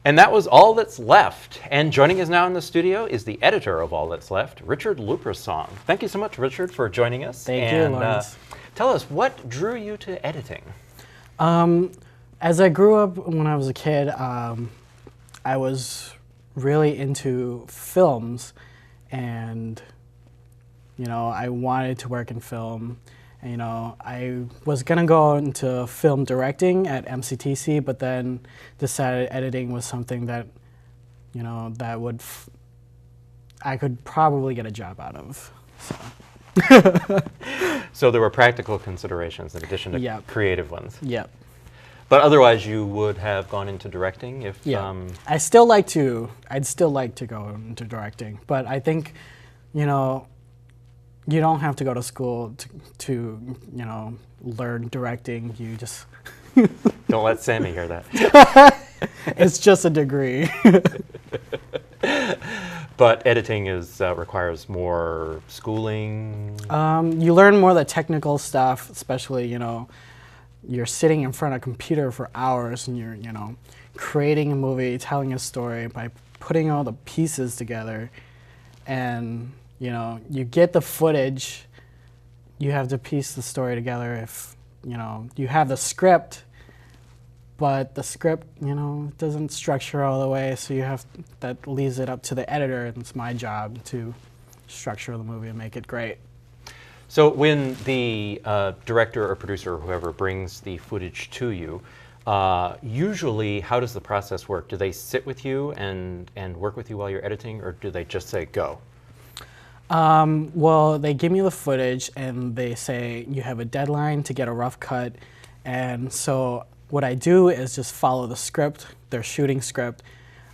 And that was All That's Left. And joining us now in the studio is the editor of All That's Left, Richard Louprasong. Thank you so much, Richard, for joining us. Thank you, Lawrence. Tell us, what drew you to editing? As I grew up when I was a kid, I was really into films, and I wanted to work in film. And, I was gonna go into film directing at MCTC, but then decided editing was something that, I could probably get a job out of. So, so there were practical considerations in addition to creative ones. Yep. But otherwise, you would have gone into directing if. Yeah. I'd still like to go into directing, but I think, you don't have to go to school to learn directing. You just don't let Sammy hear that. It's just a degree. But editing requires more schooling. You learn more of the technical stuff, especially you're sitting in front of a computer for hours and you're creating a movie, telling a story by putting all the pieces together, and you get the footage, you have to piece the story together. If you have the script, but the script doesn't structure all the way, so that leaves it up to the editor, and it's my job to structure the movie and make it great. So when the director or producer or whoever brings the footage to you, usually how does the process work? Do they sit with you and work with you while you're editing, or do they just say go? Well, they give me the footage and they say you have a deadline to get a rough cut, and so what I do is just follow the script, their shooting script.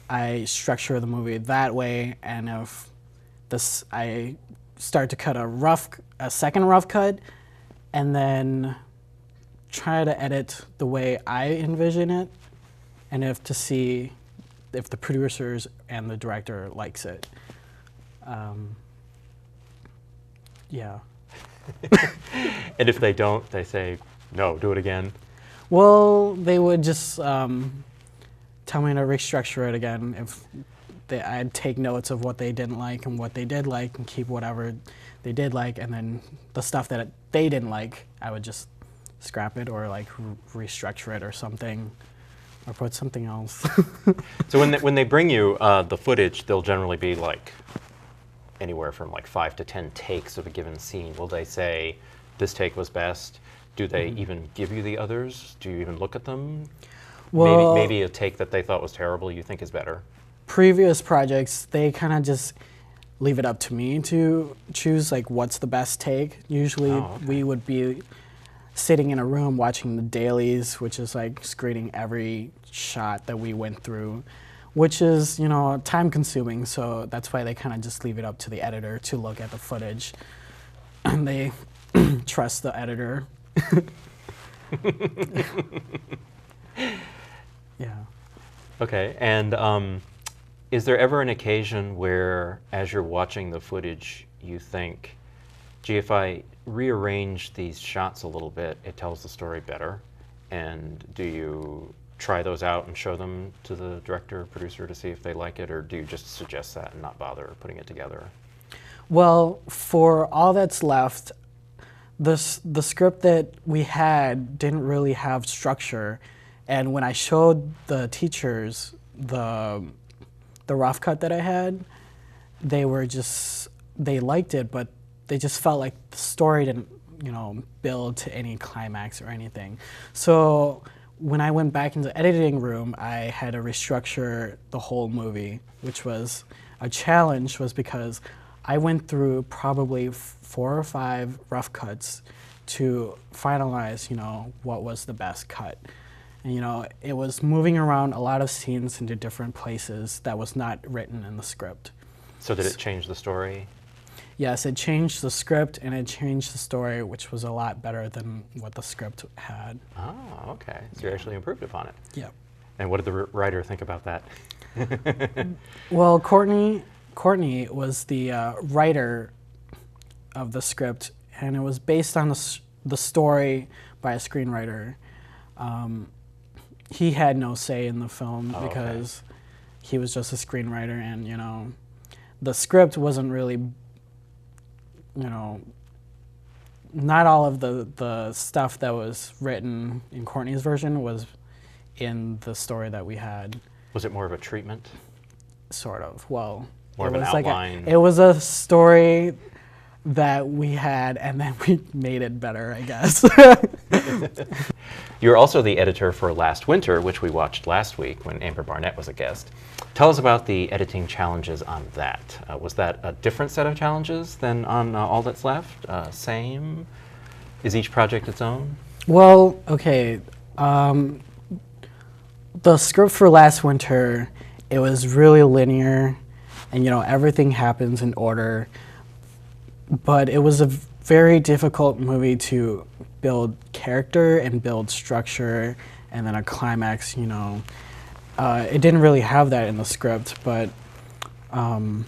I structure the movie that way, and if I start to cut a second rough cut, and then try to edit the way I envision it, and to see if the producers and the director likes it. Yeah. And if they don't, they say, no, do it again? Well, they would just tell me to restructure it again. If I'd take notes of what they didn't like and what they did like, and keep whatever they did like, and then the stuff that they didn't like, I would just scrap it or restructure it or something, or put something else. So when they bring you the footage, they'll generally be anywhere from 5 to 10 takes of a given scene. Will they say, this take was best? Do they even give you the others? Do you even look at them? Well, maybe a take that they thought was terrible you think is better. Previous projects, they kind of just leave it up to me to choose what's the best take. Usually we would be sitting in a room watching the dailies, which is screening every shot that we went through, which is time consuming, so that's why they kind of just leave it up to the editor to look at the footage, and they trust the editor. Yeah. Okay, and is there ever an occasion where, as you're watching the footage, you think, gee, if I rearrange these shots a little bit, it tells the story better? And do you try those out and show them to the director or producer to see if they like it, or do you just suggest that and not bother putting it together? Well, for All That's Left, the script that we had didn't really have structure, and when I showed the teachers the rough cut that I had, they liked it, but they just felt like the story didn't build to any climax or anything. So when I went back into the editing room, I had to restructure the whole movie, which was a challenge, because I went through probably 4 or 5 rough cuts to finalize, what was the best cut. And, it was moving around a lot of scenes into different places that was not written in the script. So did it change the story? Yes, it changed the script and it changed the story, which was a lot better than what the script had. Oh, okay. So you actually improved upon it. Yep. And what did the writer think about that? Well, Courtney was the writer of the script, and it was based on the story by a screenwriter. He had no say in the film because he was just a screenwriter, and the script wasn't really, not all of the stuff that was written in Courtney's version was in the story that we had. Was it more of a treatment? Sort of. Well, More it of an was outline? it was a story that we had, and then we made it better, I guess. You're also the editor for Last Winter, which we watched last week when Amber Barnett was a guest. Tell us about the editing challenges on that. Was that a different set of challenges than on All That's Left? Same? Is each project its own? Well, okay. The script for Last Winter, it was really linear, and everything happens in order. But it was a very difficult movie to build character and build structure, and then a climax. It didn't really have that in the script, but I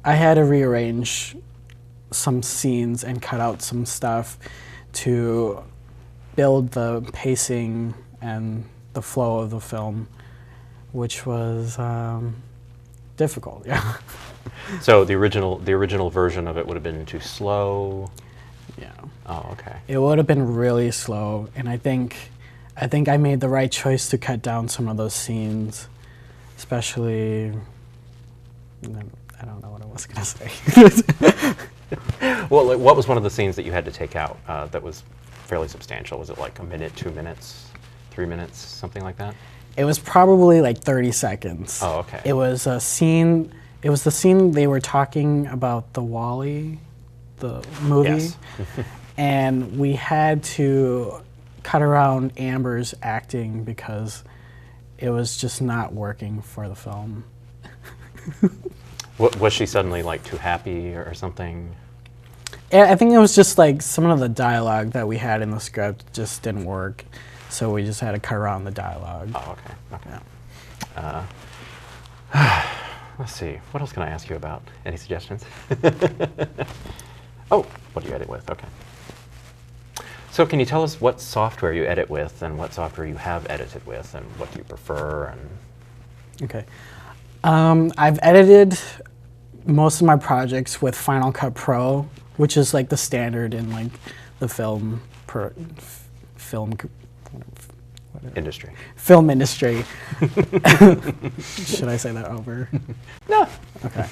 had to rearrange some scenes and cut out some stuff to build the pacing and the flow of the film, which was difficult. Yeah. So the original version of it would have been too slow. Yeah. Oh, okay. It would have been really slow, and I think I made the right choice to cut down some of those scenes, especially. I don't know what I was gonna say. Well, what was one of the scenes that you had to take out that was fairly substantial? Was it like a minute, 2 minutes, 3 minutes, something like that? It was probably like 30 seconds. Oh, okay. It was a scene. It was the scene they were talking about the Wall-E, the movie, Yes. and we had to cut around Amber's acting because it was just not working for the film. Was she suddenly like too happy or something? I think it was just like some of the dialogue that we had in the script just didn't work, so we just had to cut around the dialogue. Oh, okay. Okay. Yeah. Let's see. What else can I ask you about? Any suggestions? Oh, what do you edit with? Okay. So can you tell us what software you edit with and what software you have edited with and what do you prefer? And Okay. I've edited most of my projects with Final Cut Pro, which is like the standard in like the film industry. film industry. Should I say that over? No. Okay.